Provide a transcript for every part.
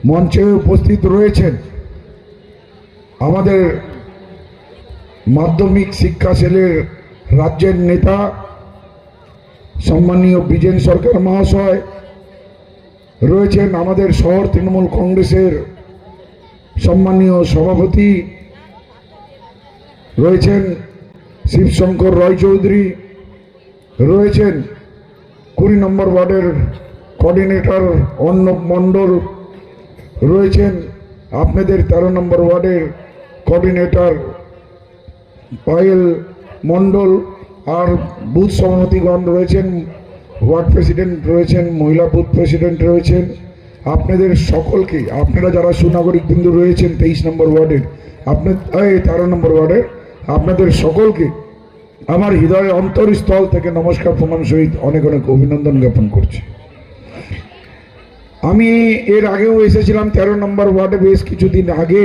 মঞ্চে উপস্থিত রয়েছেন আমাদের মাধ্যমিক শিক্ষা সেলের রাজ্যের নেতা সম্মানীয় বিজেন সরকার মহাশয়, রয়েছেন আমাদের শহর তৃণমূল কংগ্রেসের সম্মানীয় সভাপতি, রয়েছেন শিবশঙ্কর রায় চৌধুরী, রয়েছেন 20 নম্বর ওয়ার্ডের কোঅর্ডিনেটর অর্ণব মণ্ডল, রয়েছেন আপনাদের 13 নম্বর ওয়ার্ডের কোঅর্ডিনেটর পায়েল মণ্ডল, আর বুথ সভাপতিগণ রয়েছেন, ওয়ার্ড প্রেসিডেন্ট রয়েছেন, মহিলা বুথ প্রেসিডেন্ট রয়েছেন। আপনাদের সকলকে, আপনারা যারা সুনাগরিক বিন্দু রয়েছেন 23 নম্বর ওয়ার্ডের, 13 নম্বর ওয়ার্ডের, আপনাদের সকলকে আমার হৃদয়ের অন্তরস্থল থেকে নমস্কার প্রণাম সহিত অনেক অনেক অভিনন্দন জ্ঞাপন করছি। আমি এর আগেও এসেছিলাম 13 নম্বর ওয়ার্ডে বেশ কিছুদিন আগে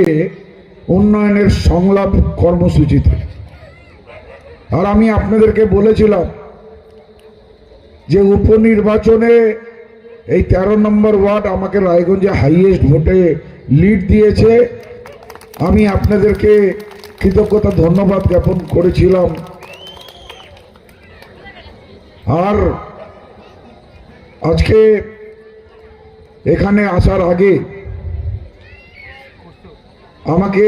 উন্নয়নের সংলাপ কর্মসূচিতে, আর আমি আপনাদেরকে বলেছিলাম যে উপনির্বাচনে এই 13 নম্বর ওয়ার্ড আমাকে রায়গঞ্জে হাইয়েস্ট ভোটে লিড দিয়েছে। আমি আপনাদেরকে কৃতজ্ঞতা ধন্যবাদ জ্ঞাপন করেছিলাম। আর আজকে এখানে আসার আগে আমাকে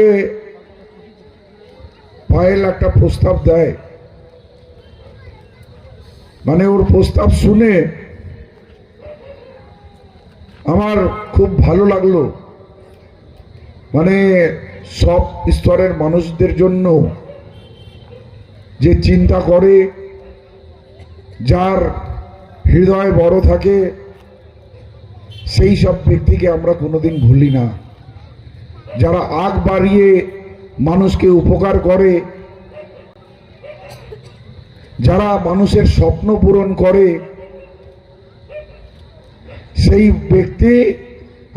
পায়েল একটা প্রস্তাব দেয়, মানে ওর প্রস্তাব শুনে আমার খুব ভালো লাগলো। মানে সব স্তরের মানুষদের জন্য যে চিন্তা করে, যার হৃদয় বড় থাকে, সেই সব ব্যক্তিকে আমরা কোনোদিন ভুলি না। যারা আগ বাড়িয়ে মানুষকে উপকার করে, যারা মানুষের স্বপ্ন পূরণ করে, সেই ব্যক্তি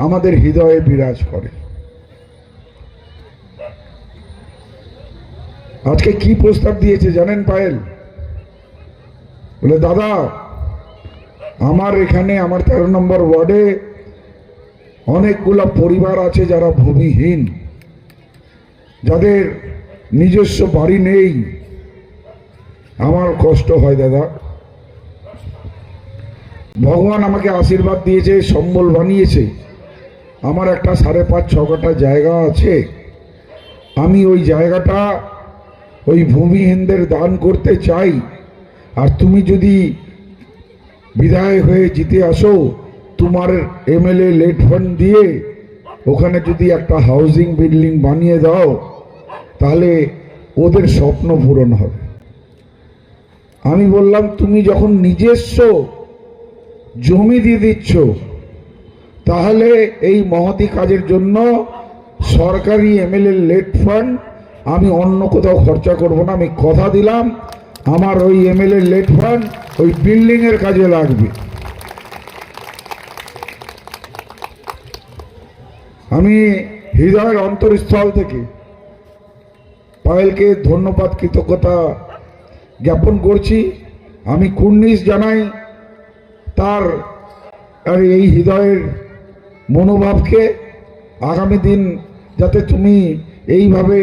আমাদের হৃদয়ে বিরাজ করে। আজকে কি প্রস্তাব দিয়েছে জানেন পায়েল? বলে, দাদা আমার এখানে আমার 13 নম্বর ওয়ার্ডে অনেকগুলা পরিবার আছে যারা ভূমিহীন, যাদের নিজস্ব বাড়ি নেই। আমার কষ্ট হয় দাদা। ভগবান আমাকে আশীর্বাদ দিয়েছে, সম্বল বানিয়েছে। আমার একটা 5.5-6 কাঠা জায়গা আছে। আমি ওই জায়গাটা ওই ভূমিহীনদের দান করতে চাই। আর তুমি যদি বিধায়ক হয়ে জিতে আসো, তোমার এমএলএ লেট ফান্ড দিয়ে ওখানে যদি একটা হাউজিং বিল্ডিং বানিয়ে দাও, তাহলে ওদের স্বপ্ন পূরণ হবে। আমি বললাম, তুমি যখন নিজস্ব জমি দিয়ে দিচ্ছ, তাহলে এই মহতি কাজের জন্য সরকারি এমএলএ লেট ফান্ড আমি অন্য কোথাও খরচা করব না। আমি কথা দিলাম, আমার ওই এমএলএ লেট ফান্ড ওই বিল্ডিং এর কাজে লাগবে। আমি হৃদয়ের অন্তরস্থল থেকে পায়েলকে ধন্যবাদ, কৃতজ্ঞতা জ্ঞাপন করছি। আমি কুর্নিশ জানাই তার আর এই হৃদয়ের মনোভাবকে। আগামী দিন যাতে তুমি এইভাবে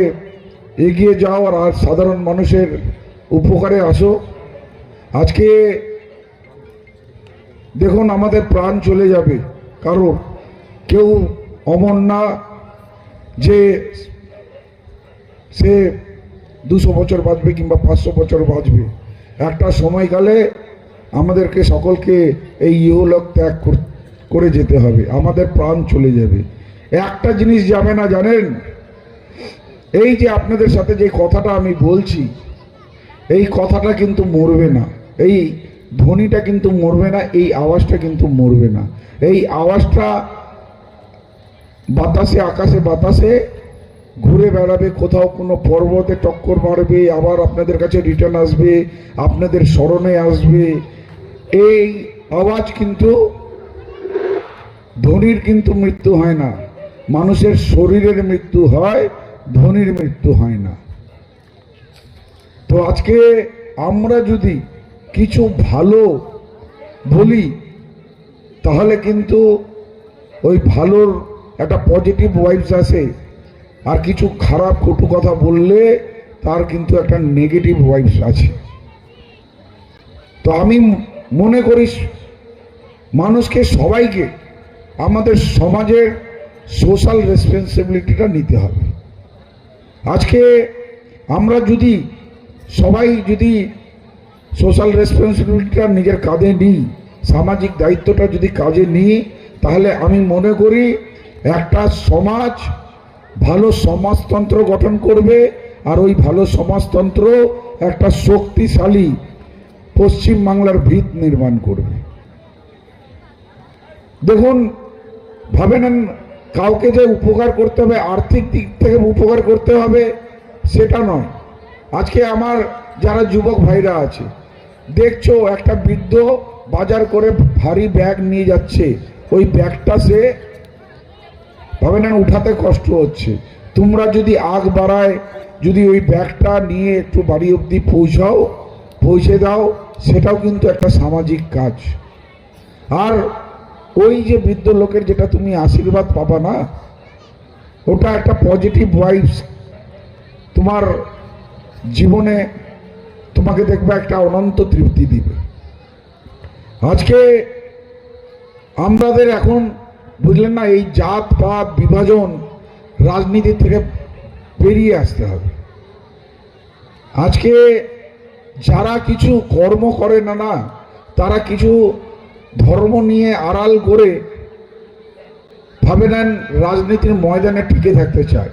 এগিয়ে যাও আর সাধারণ মানুষের উপকারে আসো। আজকে দেখুন, আমাদের প্রাণ চলে যাবে, কারণ কেউ অমর না যে সে 200 বছর বাঁচবে কিংবা 500 বছর বাঁচবে। একটা সময়কালে আমাদেরকে সকলকে এই ইহলোক ত্যাগ করে যেতে হবে, আমাদের প্রাণ চলে যাবে। একটা জিনিস যাবে না জানেন, এই যে আপনাদের সাথে যে কথাটা আমি বলছি, এই কথাটা কিন্তু মরবে না, এই ধ্বনিটা কিন্তু মরবে না, এই আওয়াজটা কিন্তু মরবে না। এই আওয়াজটা বাতাসে, আকাশে বাতাসে ঘুরে বেড়াবে, কোথাও কোনো পর্বতে টক্কর মারবে, আবার আপনাদের কাছে রিটার্ন আসবে, আপনাদের স্মরণে আসবে। এই আওয়াজ কিন্তু, ধ্বনির কিন্তু মৃত্যু হয় না। মানুষের শরীরের মৃত্যু হয়, ধ্বনির মৃত্যু হয় না। তো আজকে আমরা যদি কিছু ভালো বলি, তাহলে কিন্তু ওই ভালোর একটা পজিটিভ ভাইবস আসে, আর কিছু খারাপ কটু কথা বললে তার কিন্তু একটা নেগেটিভ ভাইবস আছে। তো আমি মনে করি মানুষকে, সবাইকে আমাদের সমাজের সোশ্যাল রেসপন্সিবিলিটিটা নিতে হবে। আজকে আমরা যদি সবাই যদি সোশ্যাল রেসপন্সিবিলিটিটা নিজের কাঁধে নিই, সামাজিক দায়িত্বটা যদি কাজে নিই, তাহলে আমি মনে করি একটা সমাজ ভালো সমাজতন্ত্র গঠন করবে, আর ওই ভালো সমাজতন্ত্র একটা শক্তিশালী পশ্চিমবাংলার ভিত নির্মাণ করবে। দেখুন, ভাবে নেন কাউকে যে উপকার করতে হবে, আর্থিক দিক থেকে উপকার করতে হবে সেটা নয়। আজকে আমার যারা যুবক ভাইরা আছে, দেখছো একটা বৃদ্ধ বাজার করে ভারী ব্যাগ নিয়ে যাচ্ছে, ওই ব্যাগটা সে ভাবে না উঠাতে কষ্ট হচ্ছে। তোমরা যদি আগ বাড়ায়, যদি ওই ব্যাগটা নিয়ে একটু বাড়ি অবধি পৌঁছে দাও, সেটাও কিন্তু একটা সামাজিক কাজ। আর ওই যে বৃদ্ধ লোকের যেটা তুমি আশীর্বাদ পাবা না, ওটা একটা পজিটিভ ভাইবস তোমার জীবনে, তোমাকে দেখবে একটা অনন্ত তৃপ্তি দিবে। আজকে আমাদের এখন বুঝলেন না, এই জাত পাত বিভাজন রাজনীতি থেকে বেরিয়ে আসতে হবে। আজকে যারা কিছু কর্ম করে না, তারা কিছু ধর্ম নিয়ে আড়াল করে ভাবে নেন রাজনীতির ময়দানে টিকে থাকতে চায়।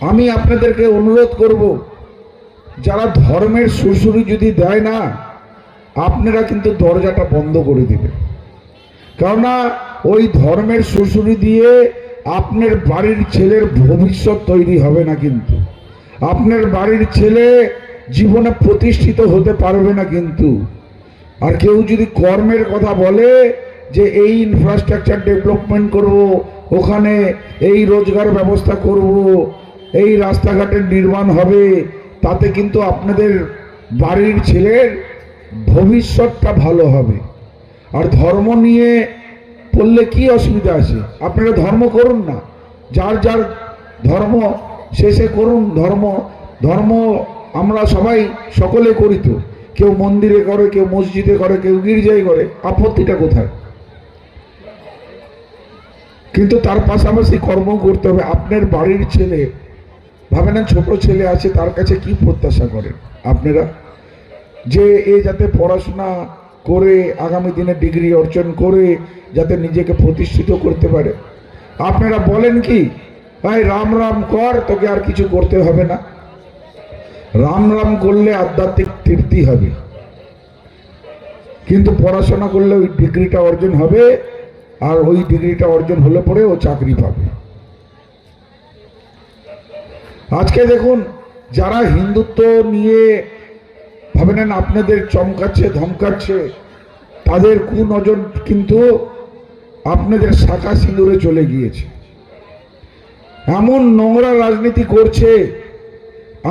আমি আপনাদেরকে অনুরোধ করব, যারা ধর্মের সুরসুরি যদি দেয় না, আপনারা কিন্তু দরজাটা বন্ধ করে দিবেন। কেননা ওই ধর্মের সুরসুরি দিয়ে আপনার বাড়ির ছেলের ভবিষ্যৎ তৈরি হবে না, কিন্তু আপনার বাড়ির ছেলে জীবনে প্রতিষ্ঠিত হতে পারবে না। কিন্তু আর কেউ যদি কর্মের কথা বলে যে এই ইনফ্রাস্ট্রাকচার ডেভেলপমেন্ট করব, ওখানে এই রোজগার ব্যবস্থা করব, এই রাস্তাঘাটের নির্মাণ হবে, তাতে কিন্তু আপনাদের বাড়ির ছেলের ভবিষ্যৎটা ভালো হবে। আর ধর্ম নিয়ে পড়লে কি অসুবিধা আছে? আপনারা ধর্ম করুন না, যার যার ধর্ম শেষে করুন। ধর্ম আমরা সবাই সকলে করি, তো কেউ মন্দিরে করে, কেউ মসজিদে করে, কেউ গির্জায় করে, আপত্তিটা কোথায়? কিন্তু তার পাশাপাশি কর্ম করতে হবে। আপনার বাড়ির ছেলে, ভাবে না ছোট ছেলে আছে, তার কাছে কি প্রত্যাশা করেন আপনারা? যে এ যাতে পড়াশোনা করে আগামী দিনে ডিগ্রি অর্জন করে যাতে নিজেকে প্রতিষ্ঠিত করতে পারে। আপনারা বলেন কি, ভাই রাম রাম কর, তোকে আর কিছু করতে হবে না। রাম রাম করলে আধ্যাত্মিক তৃপ্তি হবে, কিন্তু পড়াশোনা করলে ওই ডিগ্রিটা অর্জন হবে, আর ওই ডিগ্রিটা অর্জন হলে পরে ও চাকরি পাবে। আজকে দেখুন, যারা হিন্দুত্ব নিয়ে ভাবে নেন আপনাদের চমকাচ্ছে ধমকাচ্ছে, তাদের কুনজর কিন্তু আপনাদের শাখা সিঁদুরে চলে গিয়েছে। এমন নোংরা রাজনীতি করছে,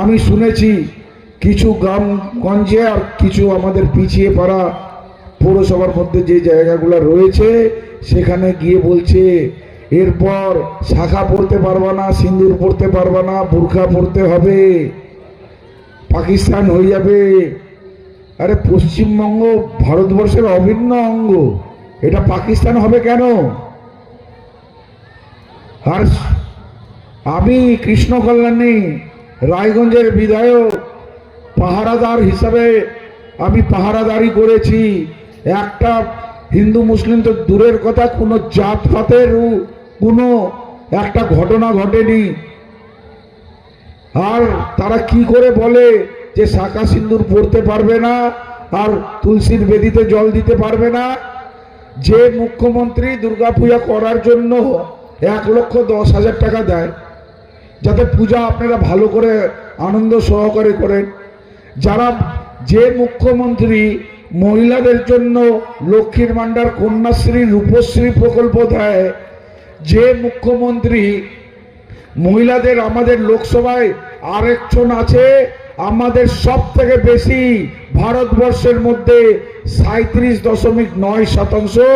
আমি শুনেছি কিছু গ্রামগঞ্জে আর কিছু আমাদের পিছিয়ে পড়া পৌরসভার মধ্যে যে জায়গাগুলো রয়েছে, সেখানে গিয়ে বলছে এরপর শাখা পড়তে পারবা না, সিঁদুর পড়তে পারবা না, বুরখা পড়তে হবে, পাকিস্তান হয়ে যাবে। আরে পশ্চিমবঙ্গ ভারতবর্ষের অভিন্ন অঙ্গ, এটা পাকিস্তান হবে কেন? আর আমি কৃষ্ণ কল্যাণী রায়গঞ্জের বিধায়ক, পাহারাদার হিসাবে আমি পাহারাদারি করেছি। একটা হিন্দু মুসলিম তো দূরের কথা, কোনো জাতপাতের কোনো একটা ঘটনা ঘটেনি। আর তারা কি করে বলে যে শাখা সিন্দুর পড়তে পারবে না আর তুলসীর বেদিতে জল দিতে পারবে না? যে মুখ্যমন্ত্রী দুর্গাপূজা করার জন্য 1,10,000 টাকা দেয়, যাতে পূজা আপনারা ভালো করে আনন্দ সহকারে করেন, যে মুখ্যমন্ত্রী মহিলাদের জন্য লক্ষ্মীর ভাণ্ডার, কন্যাশ্রী, রূপশ্রী প্রকল্প দেয়, যে মুখ্যমন্ত্রী মহিলাদের, আমাদের লোকসভায় আরেকজন আছে, আমাদের সব থেকে বেশি ভারতবর্ষের মধ্যে 37.9%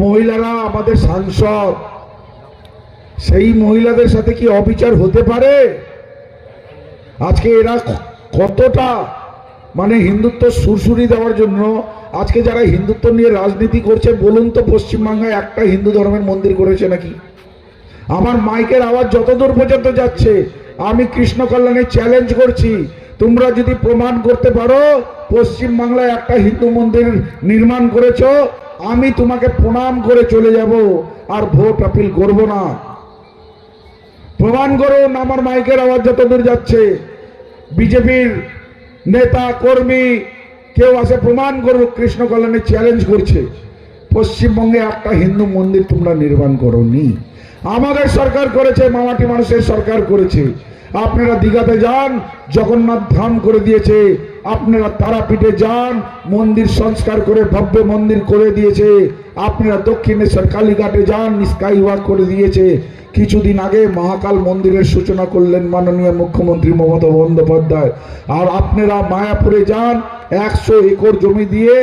মহিলারা আমাদের সাংসদ। সেই মহিলাদের সাথে কি অবিচার হতে পারে? আজকে এরা কতটা মানে হিন্দুত্ব সুরসুরি দেওয়ার জন্য আজকে যারা হিন্দুত্ব নিয়ে রাজনীতি করছে, বলুন তো পশ্চিমবাংলায় একটা হিন্দু ধর্মের মন্দির করেছে নাকি? আমার মাইকের আওয়াজ যতদূর পর্যন্ত যাচ্ছে, আমি কৃষ্ণ কল্যাণে চ্যালেঞ্জ করছি, তোমরা যদি প্রমাণ করতে পারো পশ্চিমবাংলায় একটা হিন্দু মন্দির নির্মাণ করেছো, আমি তোমাকে প্রণাম করে চলে যাব, আর ভোট আপিল করব না। প্রমাণ করুন। আমার মাইকের আওয়াজ যতদূর যাচ্ছে, বিজেপির নেতা কর্মী কেউ আসে প্রমাণ করুক, কৃষ্ণ কল্যাণে চ্যালেঞ্জ করছে, পশ্চিমবঙ্গে একটা হিন্দু মন্দির তোমরা নির্মাণ করোনি। আমাদের সরকার করেছে, মামাটি মানুষের সরকার করেছে। আপনারা দীঘাতে যান, জগন্নাথ ধাম করে দিয়েছে। আপনারা তারাপীঠে যান, মন্দির সংস্কার করে ভব্য মন্দির করে দিয়েছে। আপনারা দক্ষিণেশ্বর কালীঘাটে যান, স্কাই ওয়াক করে দিয়েছে। কিছুদিন আগে মহাকাল মন্দিরের সূচনা করলেন মাননীয় মুখ্যমন্ত্রী মমতা বন্দ্যোপাধ্যায়। আর আপনারা মায়াপুরে যান, 100 একর জমি দিয়ে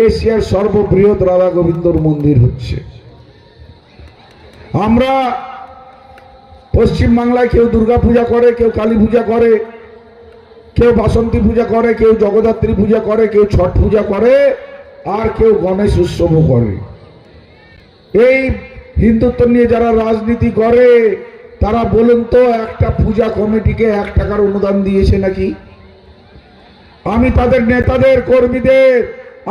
এশিয়ার সর্ববৃহৎ রাধা গোবিন্দর মন্দির হচ্ছে। আমরা পশ্চিমবাংলায় কেউ দুর্গা পূজা করে, কেউ কালী পূজা করে, কেউ বাসন্তী পূজা করে, কেউ জগদ্ধাত্রী পূজা করে, কেউ ছট পূজা করে, আর কেউ গণেশ উৎসবও করে। এই হিন্দুত্ব নিয়ে যারা রাজনীতি করে তারা বলুন তো একটা পূজা কমিটিকে 1 টাকার অনুদান দিয়েছে নাকি? আমি তাদের নেতাদের কর্মীদের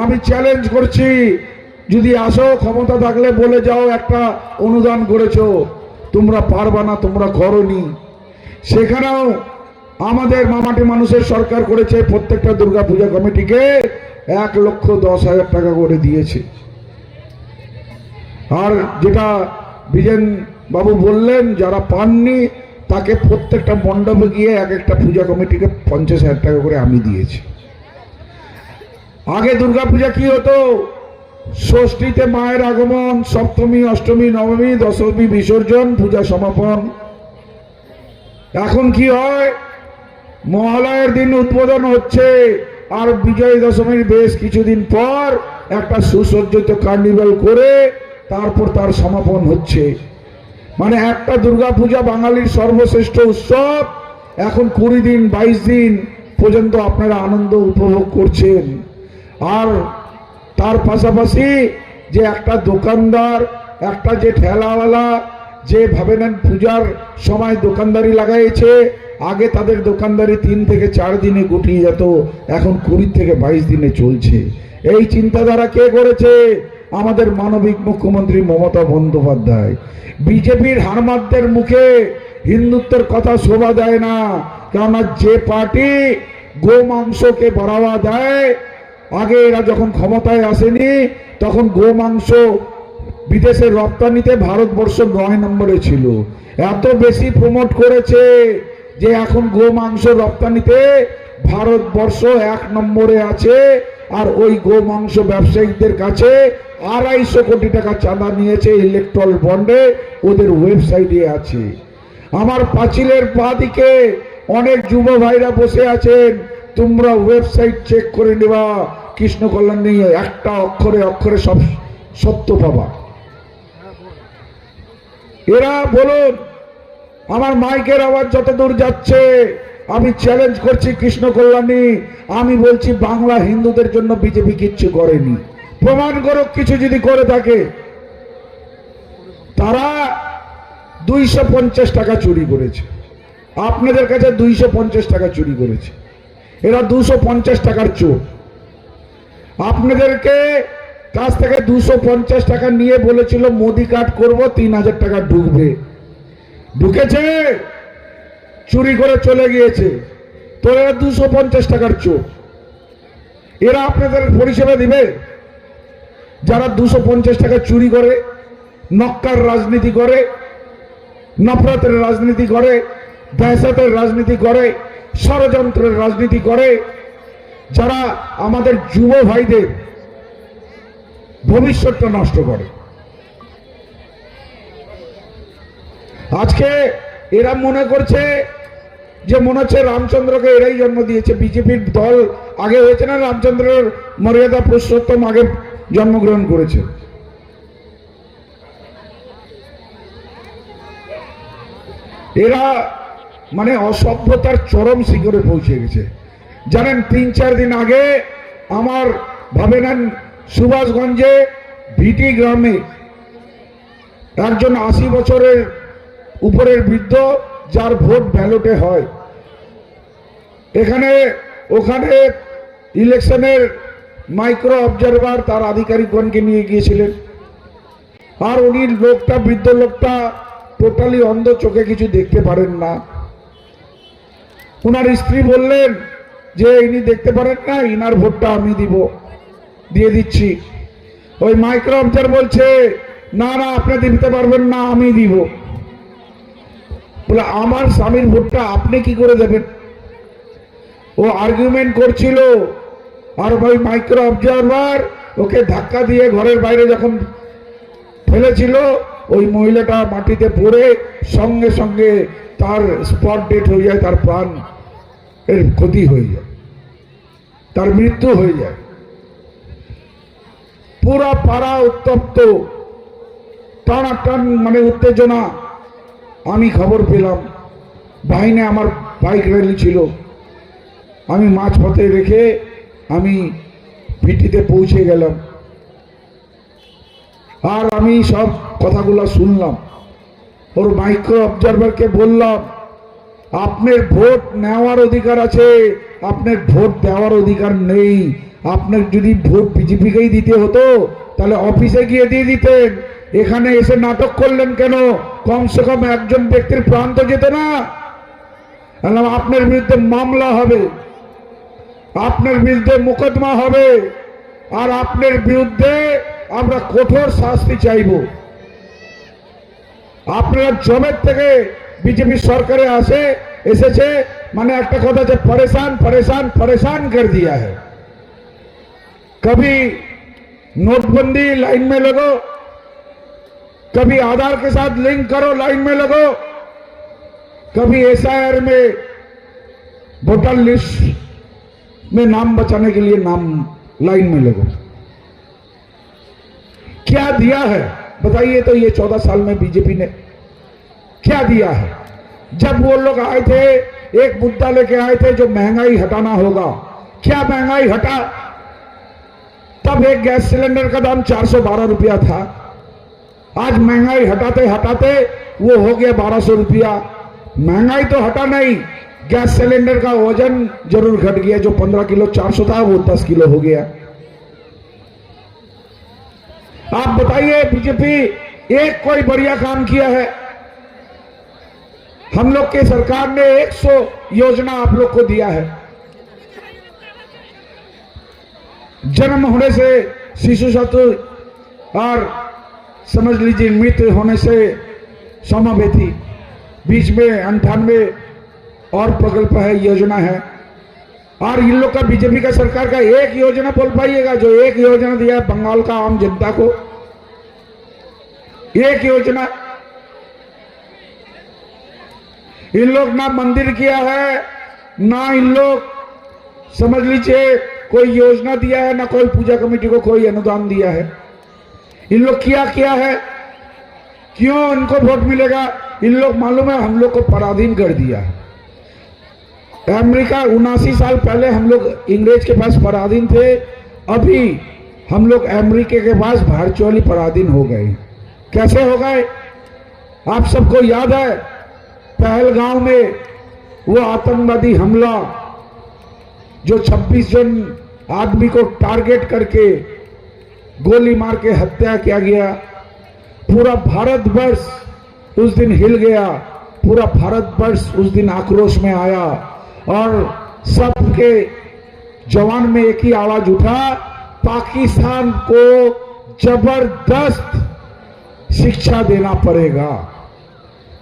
আমি চ্যালেঞ্জ করছি, যদি আসো ক্ষমতা থাকলে বলে যাও একটা অনুদান করেছো। তোমরা পারবা না, তোমরা করোনি। সেখানেও আমাদের মামাটি মানুষের সরকার করেছে, প্রত্যেকটা দুর্গা পূজা কমিটিকে 1,10,000 টাকা করে দিয়েছে। আর যেটা বিজেন বাবু বললেন, যারা পাননি তাকে প্রত্যেকটা মণ্ডপে গিয়ে এক একটা পূজা কমিটিকে 50,000 টাকা করে আমি দিয়েছি। আগে দুর্গাপূজা কি হতো? ষষ্ঠীতে মায়ের আগমন, সপ্তমী, অষ্টমী, নবমী, দশমী বিসর্জন, পূজা সমাপন। এখন কি হয়? মহালয়ের দিন উদ্বোধন হচ্ছে, আর বিজয় দশমীর বেশ কিছুদিন পর একটা সুসজ্জিত কার্নিভাল করে তারপর তার সমাপন হচ্ছে। মানে একটা দুর্গাপূজা বাঙালির সর্বশ্রেষ্ঠ উৎসব, এখন 20 দিন 22 দিন পর্যন্ত আপনারা আনন্দ উপভোগ করছেন। আর তার পাশাপাশি যে একটা দোকানদার, একটা যে ঠেলাওয়ালা যে ভাবে নেন পূজার সময় দোকানদারি লাগাইছে, আগে তাদের দোকানদারি 3 থেকে 4 দিনে গুটিয়ে যেত, এখন 20 থেকে 22 দিনে চলছে। এই চিন্তাধারা কে করেছে? আমাদের মানবিক মুখ্যমন্ত্রী মমতা বন্দ্যোপাধ্যায়। বিজেপির হারমাদদের মুখে হিন্দুত্বের কথা শোভা দেয় না, কেননা যে পার্টি গোমাংসকে বাড়াওয়া দেয়, আগে এরা যখন ক্ষমতায় আসেনি তখন গোমাংস বিদেশে রপ্তানিতে ভারতবর্ষ 9 নম্বরে ছিল। এত বেশি প্রমোট করেছে যে এখন গোমাংস রপ্তানিতে ভারতবর্ষ 1 নম্বরে আছে। আর ওই গোমাংস ব্যবসায়ীদের কাছে 250 কোটি টাকা চাঁদা নিয়েছে ইলেকট্রাল বন্ডে, ওদের ওয়েবসাইটে আছে। আমার পাঁচিলের বাঁদিকে অনেক যুব ভাইরা বসে আছেন, তোমরা ওয়েবসাইট চেক করে নেবা, কৃষ্ণ কল্যাণ নিয়ে একটা অক্ষরে অক্ষরে সব সত্য পাবা। এরা বলুন, আমার মাইকের আওয়াজ যত দূর যাচ্ছে, আমি চ্যালেঞ্জ করছি কৃষ্ণ কল্যাণী, আমি বলছি বাংলা হিন্দুদের জন্য বিজেপি কিচ্ছু করেনি। প্রমাণ করো কিছু যদি করে থাকে। তারা 250 টাকা চুরি করেছে, আপনাদের কাছে 250 টাকা চুরি করেছে। এরা 250 টাকার চোর। আপনাদেরকে কাছ থেকে 250 টাকা নিয়ে বলেছিল মোদি কার্ড করব, 3000 টাকা ঢুকবে, ঢুকেছে, চুরি করে চলে গিয়েছে। তো এরা 250 টাকার চোর। এরা আপনাদের পরিষেবা দিবে? যারা 250 টাকা চুরি করে, নক্কার রাজনীতি করে, নফরতের রাজনীতি করে, দহশতের রাজনীতি করে, ষড়যন্ত্রের রাজনীতি করে, যারা আমাদের যুব ভাইদের ভবিষ্যৎটা নষ্ট করে। আজকে এরা মনে করছে যে মনে হচ্ছে রামচন্দ্রকে এরাই জন্ম দিয়েছে। বিজেপির দল আগে হয়েছে না, রামচন্দ্রের মর্যাদা পুরুষোত্তম আগে জন্মগ্রহণ করেছে। এরা মানে অসভ্যতার চরম শিখরে পৌঁছে গেছে। জানেন 3-4 দিন আগে আমার ভাবে নেন সুভাষগঞ্জে ভিটি গ্রামে একজন 80 বছরের উপরের বৃদ্ধ, যার ভোট ব্যালটে হয়, এখানে ওখানে ইলেকশনের মাইক্রো অবজারভার তার আধিকারিকগণকে নিয়ে গিয়েছিলেন। আর উনি লোকটা, বৃদ্ধ লোকটা টোটালি অন্ধ, চোখে কিছু দেখতে পারেন না। ওনার স্ত্রী বললেন যে ইনি দেখতে পারেন না, ইনার ভোটটা আমি দিয়ে দিচ্ছি। ওই মাইক্রো অবজারভার বলছে না না আপনি দিতে পারবেন না, আমি দিব। বলে আমার স্বামীর ভোটটা আপনি কি করে দেবেন? ও আর্গুমেন্ট করছিল, আর ওই মাইক্রো অবজারভার ওকে ধাক্কা দিয়ে ঘরের বাইরে যখন ফেলেছিল, ওই মহিলাটা মাটিতে পড়ে সঙ্গে সঙ্গে তার স্পট ডেট হয়ে যায়, তার প্রাণ এর ক্ষতি হয়ে যায়, তার মৃত্যু হয়ে যায়। পুরা পাড়া উত্তপ্ত, টানাটান মানে উত্তেজনা। আমি খবর পেলাম, বাহিনী আমার বাইক র্যালি ছিল, আমি মাঝপথে রেখে আমি ভিটিতে পৌঁছে গেলাম। আর আমি সব কথাগুলো শুনলাম। ওর মাইক্রো অবজারভারকে বললাম আপনার ভোট নেওয়ার অধিকার আছে, আপনার ভোট দেওয়ার অধিকার নেই। আপনার যদি ভোট বিজেপিকেই দিতে হতো তাহলে অফিসে গিয়ে দিয়ে দিতেন, এখানে এসে নাটক করলেন কেন? কমসে কম একজন ব্যক্তির প্রাণ তো যেত না। আপনার বিরুদ্ধে মামলা হবে, আপনার বিরুদ্ধে মোকদ্দমা হবে, আর আপনার বিরুদ্ধে আমরা কঠোর শাস্তি চাইব। আপনারা জমের থেকে বিজেপি সরকারে এসেছে মানে একটা কথা যে परेशान परेशान परेशान कर दिया है। कभी नोटबंदी लाइन में लगो, कभी आधार के साथ लिंक करो लाइन में लगो, कभी एसआईआर में वोटर लिस्ट में नाम बचाने के लिए नाम लाइन में लगो। क्या दिया है बताइए तो? ये 14 साल में बीजेपी ने क्या दिया है? जब वो लोग आए थे एक मुद्दा लेके आए थे जो महंगाई हटाना होगा। क्या महंगाई हटा? तब एक गैस सिलेंडर का दाम 412 रुपया था, आज महंगाई हटाते हटाते वो हो गया 1200 रुपया। महंगाई तो हटा नहीं, गैस सिलेंडर का वजन जरूर घट गया, जो 15 किलो 400 था वो 10 किलो हो गया। आप बताइए बीजेपी एक कोई बढ़िया काम किया है? हम लोग के सरकार ने 100 योजना आप लोग को दिया है। जन्म होने से शिशु साथी और समझ लीजिए मृत्यु होने से समावेती, बीच में 98 और प्रकल्प है, योजना है। और इन लोग का बीजेपी का सरकार का एक योजना बोल पाइएगा जो एक योजना दिया है बंगाल का आम जनता को? एक योजना। इन लोग ना मंदिर किया है, ना इन लोग समझ लीजिए कोई योजना दिया है, ना कोई पूजा कमेटी को कोई अनुदान दिया है। इन लोग क्या है? क्यों इनको वोट मिलेगा? इन लोग मालूम है हम लोग को पराधीन कर दिया है। अमेरिका 79 साल पहले हम लोग इंग्रेज के पास पराधीन थे, अभी हम लोग अमेरिका के पास वर्चुअली पराधीन हो गए। कैसे हो गए? आप सबको याद है पहलगांव में वो आतंकवादी हमला, जो 26 जन आदमी को टारगेट करके गोली मार के हत्या किया गया। पूरा भारतवर्ष उस दिन हिल गया, पूरा भारतवर्ष उस दिन आक्रोश में आया और सबके जवान में एक ही आवाज उठा, पाकिस्तान को जबरदस्त शिक्षा देना पड़ेगा।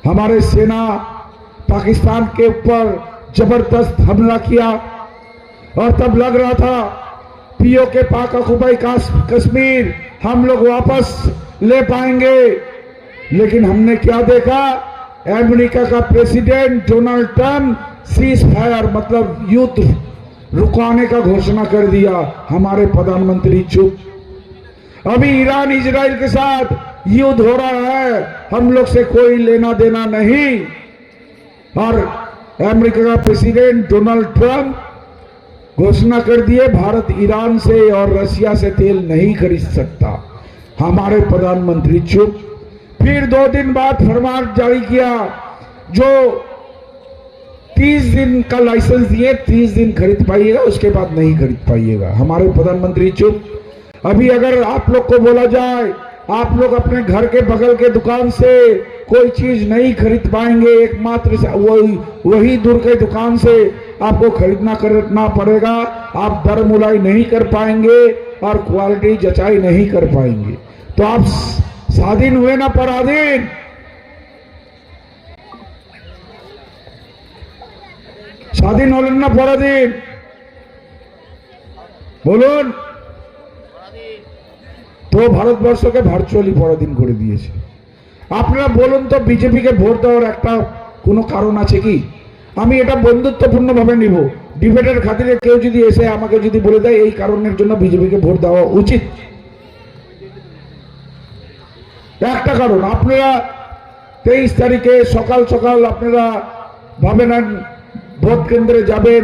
हमारे सेना पाकिस्तान के ऊपर जबरदस्त हमला किया और तब लग रहा था पीओ के पाक अकुपाई कश्मीर हम लोग वापस ले पाएंगे। लेकिन हमने क्या देखा? अमेरिका का president Donald Trump cease fire मतलब युद्ध रुकाने का घोषणा कर दिया, हमारे प्रधानमंत्री चुप। अभी ईरान इजराइल के साथ युद्ध हो रहा है, हम लोग से कोई लेना देना नहीं। और अमेरिका का प्रेसिडेंट डोनाल्ड ट्रंप घोषणा कर दिए भारत ईरान से और रशिया से तेल नहीं खरीद सकता। हमारे प्रधानमंत्री चुप। फिर 2 दिन बाद फरमान जारी किया, जो 30 दिन का लाइसेंस दिए 30 दिन खरीद पाइएगा, उसके बाद नहीं खरीद पाइएगा। हमारे प्रधानमंत्री चुप। अभी अगर आप लोग को बोला जाए आप लोग अपने घर के बगल के दुकान से कोई चीज नहीं खरीद पाएंगे, एकमात्र वही दूर के दुकान से आपको खरीदना पड़ेगा, आप दर मुलाई नहीं कर पाएंगे और क्वालिटी जचाई नहीं कर पाएंगे, तो आप स्वाधीन हुए ना पराधीन? স্বাধীন হলেন না পরাধীন? বলুন। তো ভারতবর্ষকে ভার্চুয়ালি পরাধীন করে দিয়েছে। আপনারা বলুন তো, বিজেপিকে ভোট দেওয়ার একটা কোনো কারণ আছে কি? আমি এটা বন্ধুত্বপূর্ণভাবে নিব। ডিবেটের খাতিরে কেউ যদি এসে আমাকে যদি বলে দেয় এই কারণের জন্য বিজেপিকে ভোট দেওয়া উচিত, একটা কারণ, আপনারা 23 তারিখে সকাল সকাল আপনারা ভাবেন ভোট কেন্দ্রে যাবেন,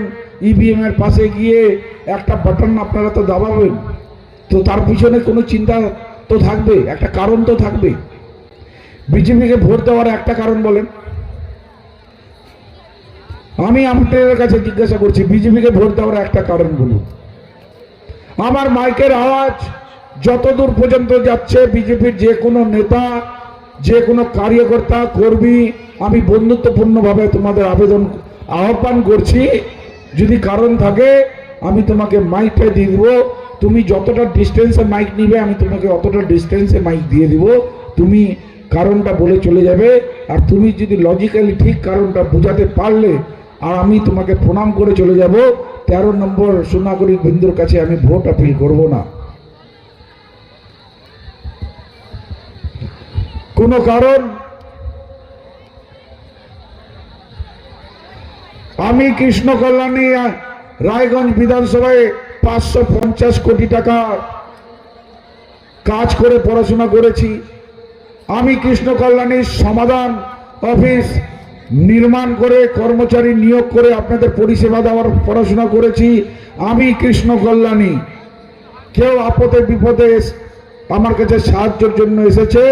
ইভিএম এর পাশে গিয়ে একটা বাটন আপনারা তো দাবাবেন, তো তার পিছনে কোনো চিন্তা তো থাকবে, একটা কারণ তো থাকবে। বিজেপিকে ভোট দেওয়ার একটা কারণ বলেন। আমি আপনাদের কাছে জিজ্ঞাসা করছি, বিজেপিকে ভোট দেওয়ার একটা কারণ বলুন। আমার মাইকের আওয়াজ যতদূর পর্যন্ত যাচ্ছে, বিজেপির যে কোনো নেতা, যে কোনো কার্যকর্তা কর্মী, আমি বন্ধুত্বপূর্ণভাবে তোমাদের আহ্বান করছি, যদি কারণ থাকে আমি তোমাকে মাইকটা দিয়ে দিব, তুমি যতটা ডিস্টেন্সে মাইক নিবে আমি তোমাকে অতটা ডিস্টেন্সে মাইক দিয়ে দিব, তুমি কারণটা বলে চলে যাবে। আর তুমি যদি লজিক্যালি ঠিক কারণটা বোঝাতে পারলে আর আমি তোমাকে প্রণাম করে চলে যাব। 13 নম্বর সুনাগরিক বিন্দুর কাছে আমি ভোট আপিল করব না। কোনো কারণ, আমি কৃষ্ণ কল্যাণী রায়গঞ্জ বিধানসভায় 550 কোটি টাকা কাজ করে পড়াশোনা করেছি। আমি কৃষ্ণ কল্যাণীর সমাধান অফিস নির্মাণ করে কর্মচারী নিয়োগ করে আপনাদের পরিষেবা দেওয়ার পড়াশোনা করেছি। আমি কৃষ্ণ কল্যাণী, কেউ আপদে বিপদে আমার কাছে সাহায্যের জন্য এসেছে,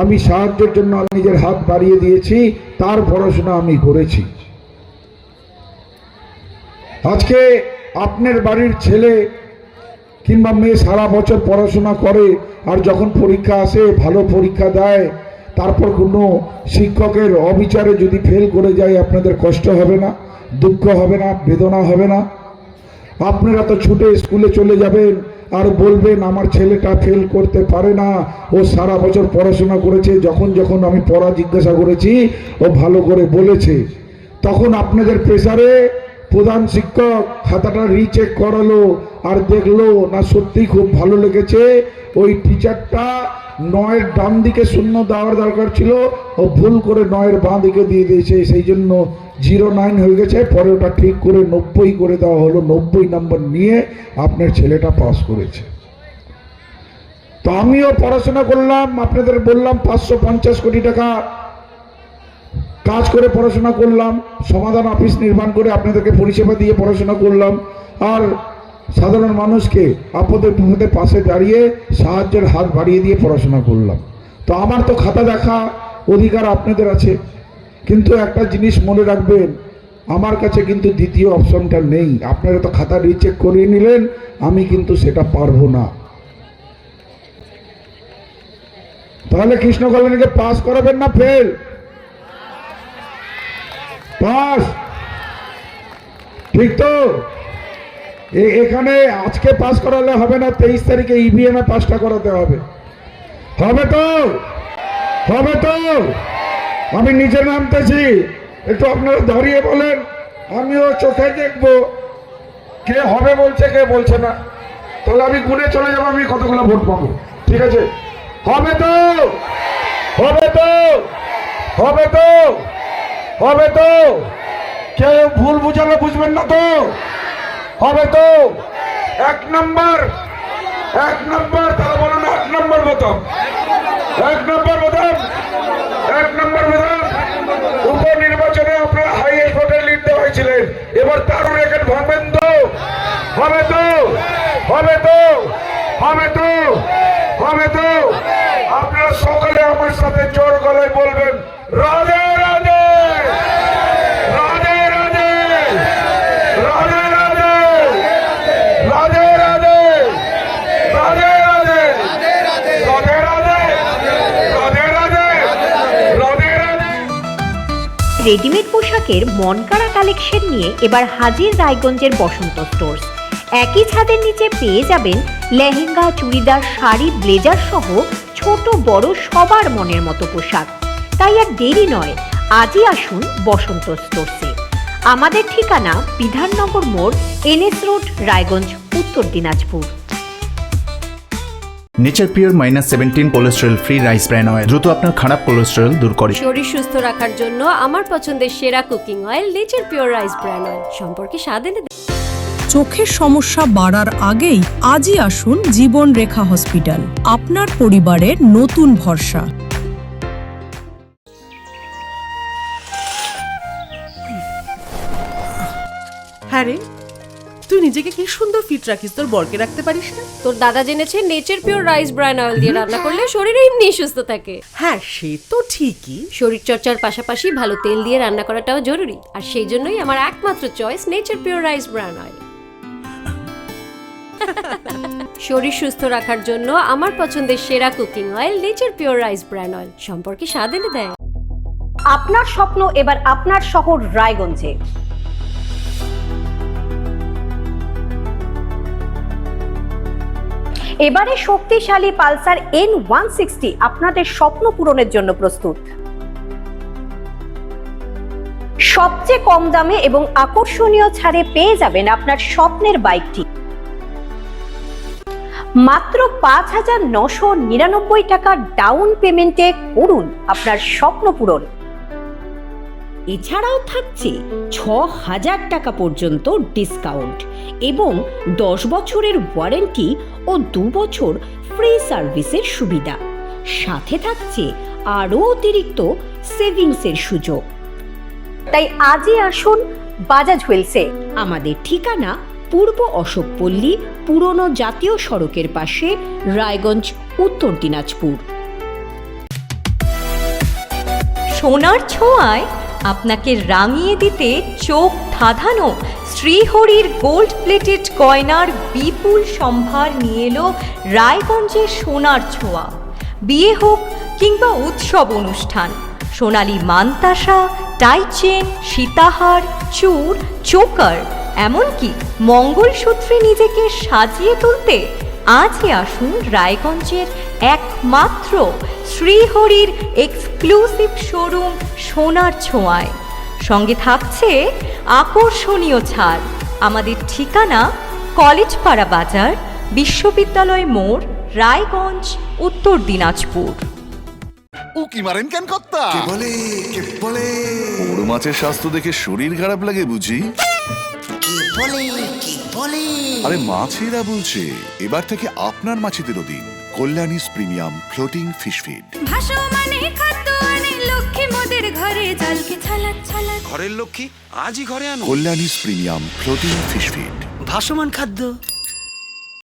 আমি সাহায্যের জন্য নিজের হাত বাড়িয়ে দিয়েছি, তার পড়াশোনা আমি করেছি। আজকে আপনার বাড়ির ছেলে কিংবা মেয়ে সারা বছর পড়াশোনা করে আর যখন পরীক্ষা আসে ভালো পরীক্ষা দেয়, তারপর কোনো শিক্ষকের অবিচারে যদি ফেল করে যায়, আপনাদের কষ্ট হবে না, দুঃখ হবে না, বেদনা হবে না? আপনারা তো ছুটে স্কুলে চলে যাবেন আর বলবেন আমার ছেলেটা ফেল করতে পারে না, ও সারা বছর পড়াশোনা করেছে, যখন যখন আমি পড়া জিজ্ঞাসা করেছি ও ভালো করে বলেছে। তখন আপনাদের প্রেসারে প্রধান শিক্ষক খাতাটা রিচেক করালো আর দেখলো না সত্যি খুব ভালো লেগেছে, ওই টিচারটা 9-এর ডান দিকে শূন্য দেওয়ার দরকার ছিল, ও ভুল করে 9-এর বাঁ দিকে দিয়ে দিয়েছে, সেই জন্য 09 হয়ে গেছে। পরে ওটা ঠিক করে 90 করে দেওয়া হলো, 90 নম্বর নিয়ে আপনার ছেলেটা পাস করেছে। তো আমিও পড়াশোনা করলাম, আপনাদের বললাম 550 কোটি টাকা কাজ করে পড়াশোনা করলাম, সমাধান অফিস নির্মাণ করে আপনাদেরকে পরিষেবা দিয়ে পড়াশোনা করলাম, আর সাধারণ মানুষকে আপদে বিপদে পাশে দাঁড়িয়ে সাহায্যের হাত বাড়িয়ে দিয়ে পড়াশোনা করলাম। তো আমার তো খাতা দেখা অধিকার আপনাদের আছে, কিন্তু একটা জিনিস মনে রাখবেন, আমার কাছে কিন্তু দ্বিতীয় অপশনটা নেই। আপনারা তো খাতা রিচেক করিয়ে নিলেন, আমি কিন্তু সেটা পারবো না। তাহলে কৃষ্ণ কল্যাণীকে পাস করাবেন না ফেল? পাস, ঠিক তো? এখানে আজকে পাস করালে হবে না, 23 তারিখে ইভিএম এ পাসটা করাতে হবে। হবে তো? হবে তো? আমি নিচে নামতেছি, একটু আপনারা দাঁড়িয়ে বলেন, আমিও চোখে দেখবো কে হবে বলছে কে বলছে না, তাহলে আমি গুনে চলে যাবো আমি কতগুলো ভোট পাবো। ঠিক আছে? হবে তো? হবে তো? হবে তো? হবে তো? কেউ ভুল বুঝালে বুঝবেন না তো? হবে তো? 1 নম্বর, 1 নম্বর, তারা বলুন 1 নম্বর বোতাম, 1 নম্বর বোতাম, 1 নম্বর বোতাম। উপনির্বাচনে আপনারা হাই হবে তো, হবে তো, হবে তো। আপনারা সকলে আমার সাথে জোর গলায় বলবেন রাধে রাধে, রাধে রাধে, রাধে রাধে, রাধে রাধে, রাধে রাধে, রাধে রাধে, রাধে রাধে, রাধে রাধে। রেডিমেড পোশাকের মনকাড়া কালেকশন নিয়ে এবার হাজির রায়গঞ্জের বসন্ত স্টোর্স। একই ছাদের নিচে পেয়ে যাবেন লেহেঙ্গা, চুড়িদার, শাড়ি, ব্লেজার সহ ছোট বড় সবার মনের মতো পোশাক। তাই আর দেরি নয়, আজই আসুন বসন্ত স্টোর্সে। আমাদের ঠিকানা বিধাননগর মোড়, NS রোড, রায়গঞ্জ, উত্তর Dinajpur. Nature pure -17 cholesterol free rice bran oil দ্রুত আপনার খারাপ কোলেস্টেরল দূর করে। শরীর সুস্থ রাখার জন্য আমার পছন্দের সেরা cooking oil nature pure rice bran oil সম্পর্কে স্বাদ এনে দেয়। চোখের সমস্যা বাড়ার আগেই আজই আসুন জীবন রেখা হসপিটাল, আপনার পরিবারের নতুন ভরসা। হ্যাঁ রে, তুই নিজেকে কি সুন্দর ফিট রাখিস, তোর বরকে রাখতে পারিস না? তোর দাদা জেনেছে nature pure rice bran oil দিয়ে রান্না করলে শরীর এমনি সুস্থ থাকে। হ্যাঁ সে তো ঠিকই, শরীর চর্চার পাশাপাশি ভালো তেল দিয়ে রান্না করাটাও জরুরি, আর সেই জন্যই আমার একমাত্র choice nature pure rice bran oil. শরীর সুস্থ রাখার জন্য আমার পছন্দের সেরা cooking oil nature pure rice bran oil সম্পর্কে স্বাদ এনে দেয়। আপনার স্বপ্ন এবার আপনার শহর রায়গঞ্জে। এবারে শক্তিশালী পালসার N160 আপনাদের স্বপ্ন পূরণের জন্য প্রস্তুত। সবচেয়ে কম দামে এবং আকর্ষণীয় ছাড়ে পেয়ে যাবেন আপনার স্বপ্নের বাইকটি। মাত্র 5,999 টাকা ডাউন পেমেন্টে করুন আপনার স্বপ্ন পূরণ। এছাড়াও থাকছে 6,000 টাকা পর্যন্ত ডিসকাউন্ট এবং 10 বছরের ওয়ারেন্টি ও 2 বছর ফ্রি সার্ভিসের সুবিধা। সাথে থাকছে আরও অতিরিক্ত সেভিংসের সুযোগ। তাই আজই আসুন বাজাজ হুইলসে। আমাদের ঠিকানা পূর্ব অশোকপল্লী, পুরনো জাতীয় সড়কের পাশে, রায়গঞ্জ, উত্তর দিনাজপুর। সোনার ছোঁয়ায় আপনাকে রাঙিয়ে দিতে চোখ ধাঁধানো শ্রীহরির গোল্ড প্লেটেড গয়নার বিপুল সম্ভার নিয়ে এলো রায়গঞ্জের সোনার ছোঁয়া। বিয়ে হোক কিংবা উৎসব অনুষ্ঠান, সোনালী মানতাসা, টাইচেন, সীতাহার, চূড়, চোকার, এমনকি মঙ্গলসূত্রে নিজেকে সাজিয়ে তুলতে আজই আসুন রায়গঞ্জের একমাত্র শ্রীহরির এক্সক্লুসিভ শোরুম সোনার ছোঁয়ায়। সঙ্গে থাকছে আকর্ষণীয় ছাড়। আমাদের ঠিকানা কলেজপাড়া বাজার, বিশ্ববিদ্যালয় মোড়, রায়গঞ্জ, উত্তর দিনাজপুর। উকি মারেন কেন কর্তা? কে বলে বড় মাছের স্বাস্থ্য দেখে শরীর খারাপ লাগে বুঝি? আরে মাছেরা বলছে, এবার থেকে আপনার মাছেদেরও দিন কল্যাণীস প্রিমিয়াম ফ্লোটিং ফিশ ফিড। ঘরের লক্ষ্মী আজই ঘরে আনো কল্যাণীস প্রিমিয়াম ফ্লোটিং ফিশ ফিড। ভাসমান খাদ্য।